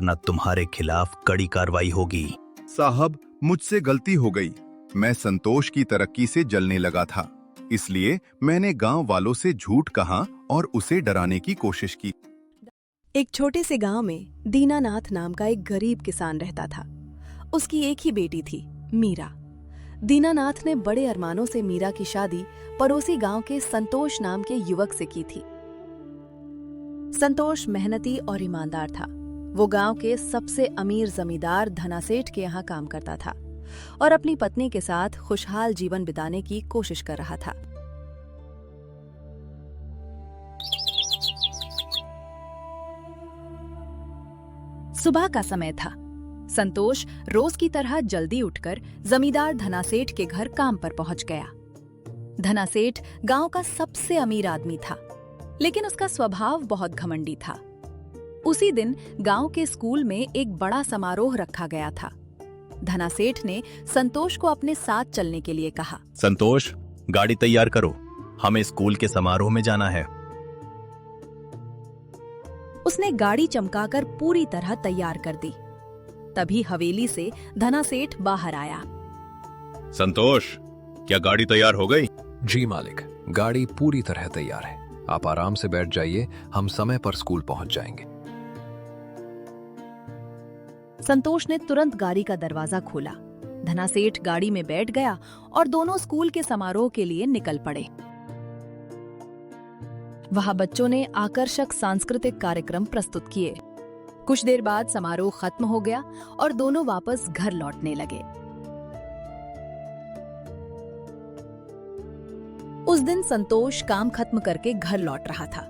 न तुम्हारे खिलाफ कड़ी कार्रवाई होगी। साहब, मुझसे गलती हो गई। मैं संतोष की तरक्की से जलने लगा था, इसलिए मैंने गांव वालों से झूठ कहा और उसे डराने की कोशिश की। एक छोटे से गांव में दीनानाथ नाम का एक गरीब किसान रहता था। उसकी एक ही बेटी थी, मीरा। दीनानाथ ने बड़े अरमानों से मीरा की शादी पड़ोसी गांव के संतोष नाम के युवक से की थी। संतोष मेहनती और ईमानदार था। वो गांव के सबसे अमीर जमींदार धनासेठ के यहाँ काम करता था और अपनी पत्नी के साथ खुशहाल जीवन बिताने की कोशिश कर रहा था। सुबह का समय था। संतोष रोज की तरह जल्दी उठकर जमींदार धनासेठ के घर काम पर पहुंच गया। धनासेठ गांव का सबसे अमीर आदमी था, लेकिन उसका स्वभाव बहुत घमंडी था। उसी दिन गांव के स्कूल में एक बड़ा समारोह रखा गया था। धनासेठ ने संतोष को अपने साथ चलने के लिए कहा। संतोष, गाड़ी तैयार करो, हमें स्कूल के समारोह में जाना है। उसने गाड़ी चमकाकर पूरी तरह तैयार कर दी। तभी हवेली से धनासेठ बाहर आया। संतोष, क्या गाड़ी तैयार हो गई? जी मालिक, गाड़ी पूरी तरह तैयार है। आप आराम से बैठ जाइए, हम समय पर स्कूल पहुंच जाएंगे। संतोष ने तुरंत गाड़ी का दरवाजा खोला। धनासेठ गाड़ी में बैठ गया और दोनों स्कूल के समारोह के लिए निकल पड़े। वहां बच्चों ने आकर्षक सांस्कृतिक कार्यक्रम प्रस्तुत किए। कुछ देर बाद समारोह खत्म हो गया और दोनों वापस घर लौटने लगे। उस दिन संतोष काम खत्म करके घर लौट रहा था।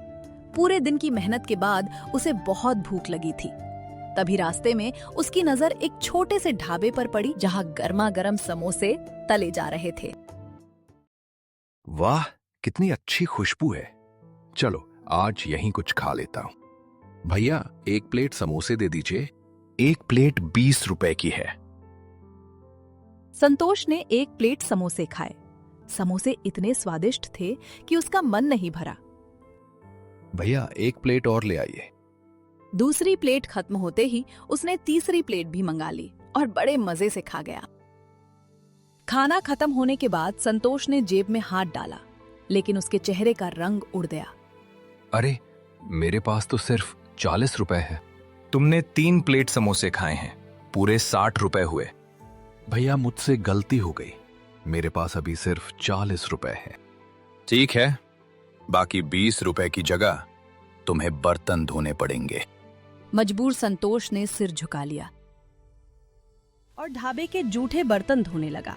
पूरे दिन की मेहनत के बाद उसे बहुत भूख लगी थी। तभी रास्ते में उसकी नजर एक छोटे से ढाबे पर पड़ी, जहां गर्मा गर्म समोसे तले जा रहे थे। वाह, कितनी अच्छी खुशबू है। चलो आज यहीं कुछ खा लेता हूं। भैया, एक प्लेट समोसे दे दीजिए। एक प्लेट 20 रुपए की है। संतोष ने एक प्लेट समोसे खाए। समोसे इतने स्वादिष्ट थे कि उसका मन नहीं भरा। भैया, एक प्लेट और ले आइए। दूसरी प्लेट खत्म होते ही उसने तीसरी प्लेट भी मंगा ली और बड़े मजे से खा गया। खाना खत्म होने के बाद संतोष ने जेब में हाथ डाला, लेकिन उसके चेहरे का रंग उड़ गया। अरे, मेरे पास तो सिर्फ 40 रुपए है। तुमने 3 प्लेट समोसे खाए हैं, पूरे 60 रुपए हुए। भैया, मुझसे गलती हो गई। मेरे पास अभी सिर्फ 40 रुपए है। ठीक है, बाकी 20 रुपए की जगह तुम्हें बर्तन धोने पड़ेंगे। मजबूर संतोष ने सिर झुका लिया और ढाबे के जूठे बर्तन धोने लगा।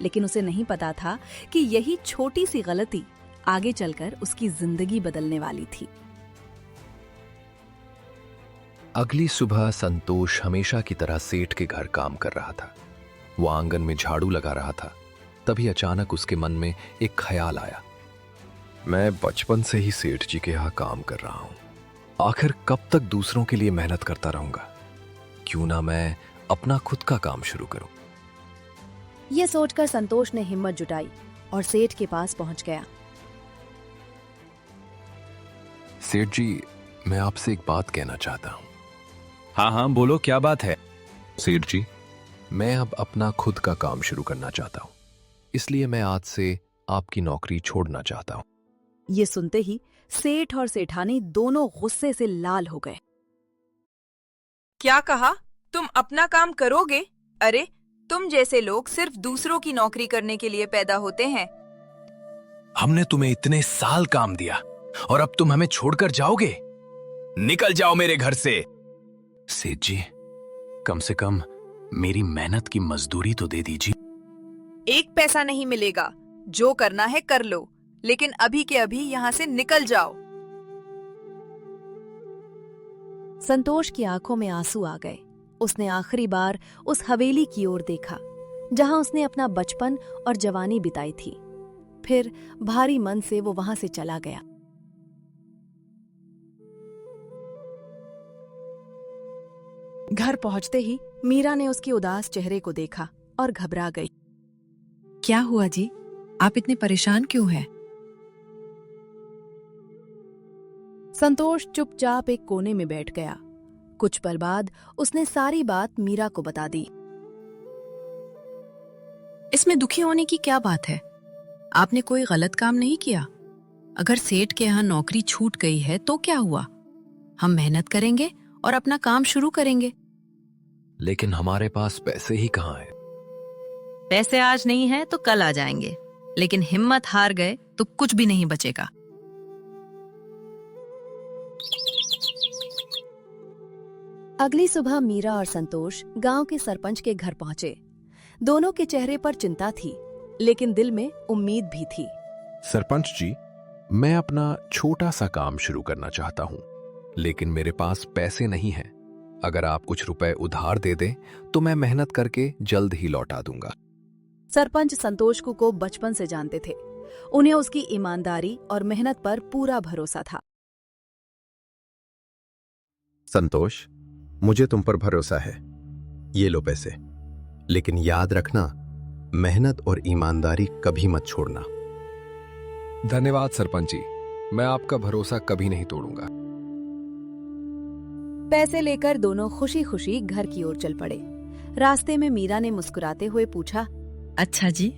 लेकिन उसे नहीं पता था कि यही छोटी सी गलती आगे चलकर उसकी जिंदगी बदलने वाली थी। अगली सुबह संतोष हमेशा की तरह सेठ के घर काम कर रहा था। वो आंगन में झाड़ू लगा रहा था। तभी अचानक उसके मन में एक ख्याल आया। मैं बचपन से ही सेठ जी के यहाँ काम कर रहा हूँ। आखिर कब तक दूसरों के लिए मेहनत करता रहूंगा? क्यों ना मैं अपना खुद का काम शुरू करूं। ये सोचकर संतोष ने हिम्मत जुटाई और सेठ के पास पहुंच गया। सेठ जी, मैं आपसे एक बात कहना चाहता हूं। हाँ हाँ, बोलो, क्या बात है? सेठ जी, मैं अब अपना खुद का काम शुरू करना चाहता हूं, इसलिए मैं आज से आपकी नौकरी छोड़ना चाहता हूं। ये सुनते ही सेठ और सेठानी दोनों गुस्से से लाल हो गए। क्या कहा? तुम अपना काम करोगे? अरे, तुम जैसे लोग सिर्फ दूसरों की नौकरी करने के लिए पैदा होते हैं। हमने तुम्हें इतने साल काम दिया और अब तुम हमें छोड़कर जाओगे? निकल जाओ मेरे घर से। सेठ जी, कम से कम मेरी मेहनत की मजदूरी तो दे दीजिए। 1 पैसा नहीं मिलेगा। जो करना है कर लो, लेकिन अभी के अभी यहाँ से निकल जाओ। संतोष की आंखों में आंसू आ गए। उसने आखिरी बार उस हवेली की ओर देखा, जहां उसने अपना बचपन और जवानी बिताई थी। फिर भारी मन से वो वहां से चला गया। घर पहुंचते ही मीरा ने उसके उदास चेहरे को देखा और घबरा गई। क्या हुआ जी? आप इतने परेशान क्यों हैं? संतोष चुपचाप एक कोने में बैठ गया। कुछ पल बाद उसने सारी बात मीरा को बता दी। इसमें दुखी होने की क्या बात है? आपने कोई गलत काम नहीं किया। अगर सेठ के यहाँ नौकरी छूट गई है तो क्या हुआ? हम मेहनत करेंगे और अपना काम शुरू करेंगे। लेकिन हमारे पास पैसे ही कहाँ हैं? पैसे आज नहीं है तो कल आ जाएंगे, लेकिन हिम्मत हार गए तो कुछ भी नहीं बचेगा। अगली सुबह मीरा और संतोष गांव के सरपंच के घर पहुंचे। दोनों के चेहरे पर चिंता थी, लेकिन दिल में उम्मीद भी थी। सरपंच जी, मैं अपना छोटा सा काम शुरू करना चाहता हूँ, लेकिन मेरे पास पैसे नहीं हैं। अगर आप कुछ रुपए उधार दे दें तो मैं मेहनत करके जल्द ही लौटा दूंगा। सरपंच संतोष को बचपन से जानते थे। उन्हें उसकी ईमानदारी और मेहनत पर पूरा भरोसा था। संतोष, मुझे तुम पर भरोसा है। ये लो पैसे, लेकिन याद रखना, मेहनत और ईमानदारी कभी मत छोड़ना। धन्यवाद सरपंच जी, मैं आपका भरोसा कभी नहीं तोड़ूंगा। पैसे लेकर दोनों खुशी खुशी घर की ओर चल पड़े। रास्ते में मीरा ने मुस्कुराते हुए पूछा, अच्छा जी,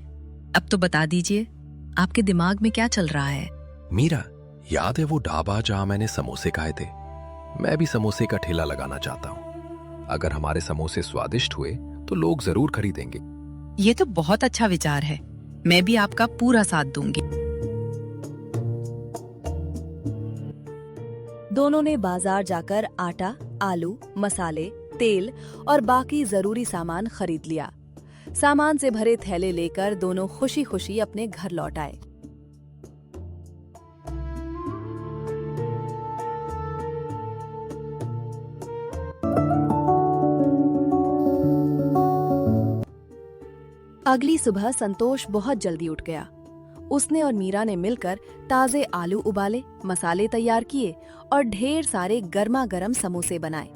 अब तो बता दीजिए, आपके दिमाग में क्या चल रहा है? मीरा, याद है वो ढाबा जहां मैंने समोसे खाए थे? मैं भी समोसे का ठेला लगाना चाहता हूँ। अगर हमारे समोसे स्वादिष्ट हुए तो लोग जरूर खरीदेंगे। ये तो बहुत अच्छा विचार है। मैं भी आपका पूरा साथ दूंगी। दोनों ने बाजार जाकर आटा, आलू, मसाले, तेल और बाकी जरूरी सामान खरीद लिया। सामान से भरे थैले लेकर दोनों खुशी खुशी अपने घर लौट आए। अगली सुबह संतोष बहुत जल्दी उठ गया। उसने और मीरा ने मिलकर ताजे आलू उबाले, मसाले तैयार किए और ढेर सारे गर्मा गर्म समोसे बनाए।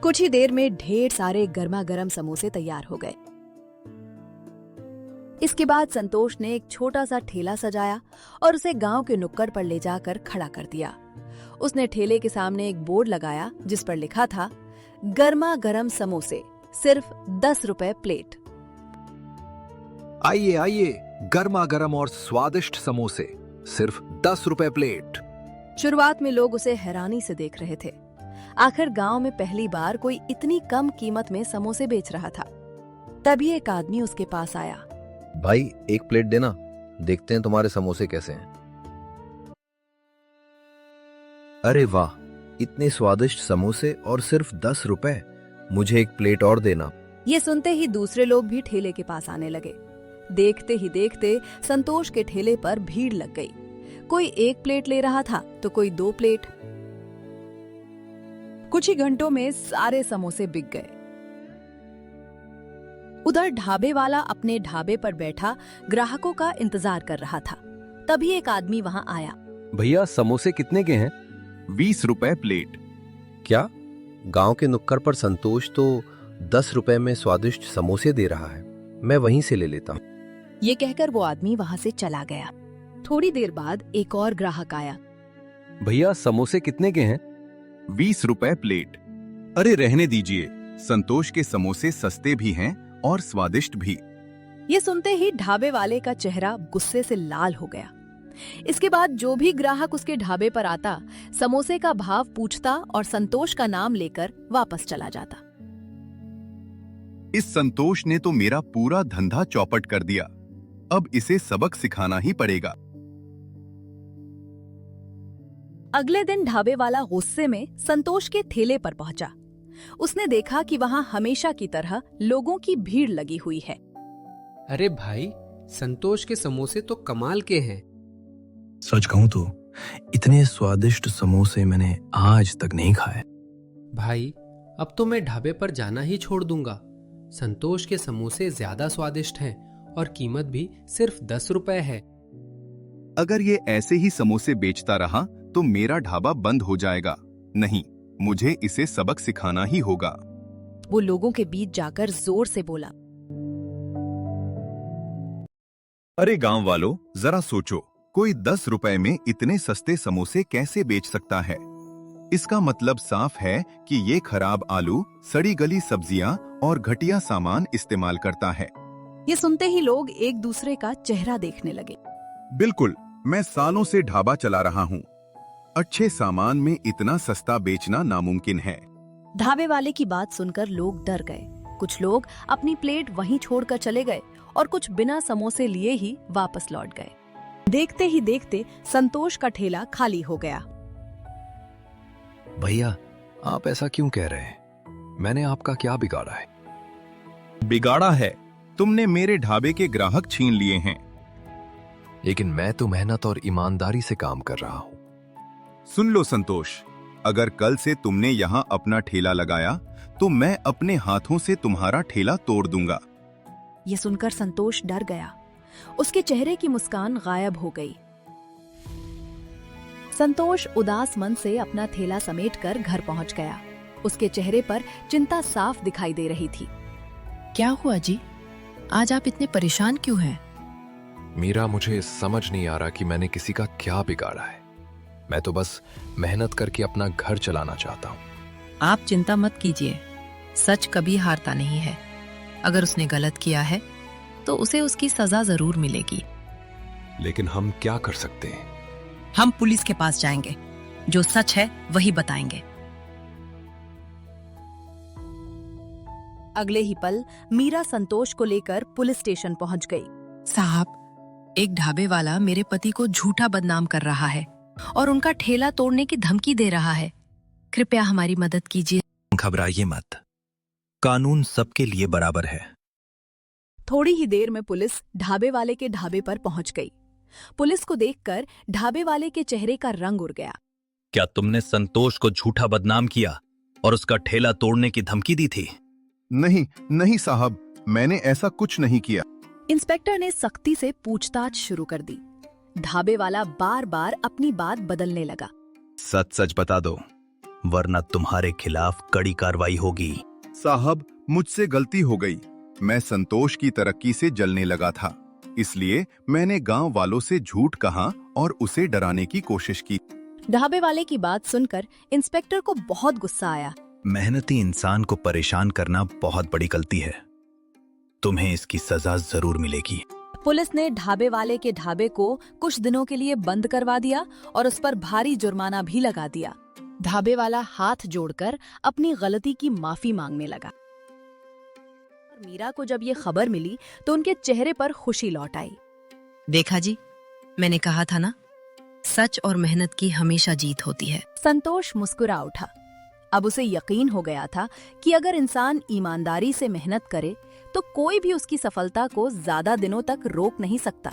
कुछ ही देर में ढेर सारे गर्मा गर्म समोसे तैयार हो गए। इसके बाद संतोष ने एक छोटा सा ठेला सजाया और उसे गांव के नुक्कड़ पर ले जाकर खड़ा कर दिया। उसने ठेले के सामने एक बोर्ड लगाया जिस पर लिखा था, गर्मा गर्म समोसे सिर्फ 10 रुपए प्लेट। आइए आइए, गर्मा गर्म और स्वादिष्ट समोसे सिर्फ 10 रुपए प्लेट। शुरुआत में लोग उसे हैरानी से देख रहे थे। आखिर गांव में पहली बार कोई इतनी कम कीमत में समोसे बेच रहा था। तभी एक आदमी उसके पास आया। भाई, एक प्लेट देना, देखते हैं तुम्हारे समोसे कैसे हैं। अरे वाह, इतने स्वादिष्ट समोसे और सिर्फ 10 रुपए। मुझे एक प्लेट और देना। ये सुनते ही दूसरे लोग भी ठेले के पास आने लगे। देखते ही देखते संतोष के ठेले पर भीड़ लग गई। कोई 1 प्लेट ले रहा था तो कोई 2 प्लेट। कुछ ही घंटों में सारे समोसे बिक गए। उधर ढाबे वाला अपने ढाबे पर बैठा ग्राहकों का इंतजार कर रहा था। तभी एक आदमी वहां आया। भैया, समोसे कितने के हैं? 20 रुपए प्लेट। क्या? गांव के नुक्कड़ पर संतोष तो 10 रुपए में स्वादिष्ट समोसे दे रहा है। मैं वहीं से ले लेता हूँ। ये कहकर वो आदमी वहां से चला गया। थोड़ी देर बाद एक और ग्राहक आया। भैया, समोसे कितने के हैं? 20 रुपए प्लेट। अरे रहने दीजिए, संतोष के समोसे सस्ते भी हैं और स्वादिष्ट भी। ये सुनते ही ढाबे वाले का चेहरा गुस्से से लाल हो गया। इसके बाद जो भी ग्राहक उसके ढाबे पर आता, समोसे का भाव पूछता और संतोष का नाम लेकर वापस चला जाता। इस संतोष ने तो मेरा पूरा धंधा चौपट कर दिया। अब इसे सबक सिखाना ही पड़ेगा। अगले दिन ढाबे वाला गुस्से में संतोष के ठेले पर पहुंचा। उसने देखा कि वहां हमेशा की तरह लोगों की भीड़ लगी हुई है। अरे भाई, संतोष के समोसे तो कमाल के हैं। सच कहूं तो इतने स्वादिष्ट समोसे मैंने आज तक नहीं खाए। भाई, अब तो मैं ढाबे पर जाना ही छोड़ दूंगा। संतोष के समोसे ज्यादा स्वादिष्ट हैं और कीमत भी सिर्फ 10 रुपए है। अगर ये ऐसे ही समोसे बेचता रहा तो मेरा ढाबा बंद हो जाएगा। नहीं, मुझे इसे सबक सिखाना ही होगा। वो लोगों के बीच जाकर जोर से बोला, अरे गांव वालों, जरा सोचो, कोई 10 रुपए में इतने सस्ते समोसे कैसे बेच सकता है? इसका मतलब साफ है कि ये खराब आलू, सड़ी गली सब्जियां और घटिया सामान इस्तेमाल करता है। ये सुनते ही लोग एक दूसरे का चेहरा देखने लगे। बिल्कुल, मैं सालों से ढाबा चला रहा हूँ। अच्छे सामान में इतना सस्ता बेचना नामुमकिन है। ढाबे वाले की बात सुनकर लोग डर गए। कुछ लोग अपनी प्लेट वहीं छोड़कर चले गए और कुछ बिना समोसे लिए ही वापस लौट गए। देखते ही देखते संतोष का ठेला खाली हो गया। भैया, आप ऐसा क्यों कह रहे हैं? मैंने आपका क्या बिगाड़ा है? बिगाड़ा है, तुमने मेरे ढाबे के ग्राहक छीन लिए हैं। लेकिन मैं तो मेहनत और ईमानदारी से काम कर रहा हूं। सुन लो संतोष, अगर कल से तुमने यहाँ अपना ठेला लगाया तो मैं अपने हाथों से तुम्हारा ठेला तोड़ दूंगा। ये सुनकर संतोष डर गया। उसके चेहरे की मुस्कान गायब हो गई। संतोष उदास मन से अपना ठेला समेटकर घर पहुंच गया। उसके चेहरे पर चिंता साफ दिखाई दे रही थी। क्या हुआ जी? आज आप इतने परेशान क्यों हैं? मीरा, मुझे समझ नहीं आ रहा कि मैंने किसी का क्या बिगाड़ा है। मैं तो बस मेहनत करके अपना घर चलाना चाहता हूँ। आप चिंता मत कीजिए, सच कभी हारता नहीं है। अगर उसने गलत किया है तो उसे उसकी सजा जरूर मिलेगी। लेकिन हम क्या कर सकते हैं? हम पुलिस के पास जाएंगे, जो सच है वही बताएंगे। अगले ही पल मीरा संतोष को लेकर पुलिस स्टेशन पहुंच गई। साहब, एक ढाबे वाला मेरे पति को झूठा बदनाम कर रहा है और उनका ठेला तोड़ने की धमकी दे रहा है। कृपया हमारी मदद कीजिए। घबराइए मत, कानून सबके लिए बराबर है। थोड़ी ही देर में पुलिस ढाबे वाले के ढाबे पर पहुंच गई। पुलिस को देखकर ढाबे वाले के चेहरे का रंग उड़ गया। क्या तुमने संतोष को झूठा बदनाम किया और उसका ठेला तोड़ने की धमकी दी थी? नहीं नहीं साहब, मैंने ऐसा कुछ नहीं किया। इंस्पेक्टर ने सख्ती से पूछताछ शुरू कर दी। ढाबे वाला बार बार अपनी बात बदलने लगा। सच सच बता दो, वरना तुम्हारे खिलाफ कड़ी कार्रवाई होगी। साहब, मुझसे गलती हो गई। मैं संतोष की तरक्की से जलने लगा था, इसलिए मैंने गांव वालों से झूठ कहा और उसे डराने की कोशिश की। ढाबे वाले की बात सुनकर इंस्पेक्टर को बहुत गुस्सा आया। मेहनती इंसान को परेशान करना बहुत बड़ी गलती है। तुम्हें इसकी सजा जरूर मिलेगी। पुलिस ने ढाबे वाले के ढाबे को कुछ दिनों के लिए बंद करवा दिया और उस पर भारी जुर्माना भी लगा दिया। ढाबे वाला हाथ जोड़कर अपनी गलती की माफी मांगने लगा। मीरा को जब ये खबर मिली तो उनके चेहरे पर खुशी लौट आई। देखा जी, मैंने कहा था ना, सच और मेहनत की हमेशा जीत होती है। संतोष मुस्कुरा उठा। अब उसे यकीन हो गया था कि अगर इंसान ईमानदारी से मेहनत करे तो कोई भी उसकी सफलता को ज्यादा दिनों तक रोक नहीं सकता।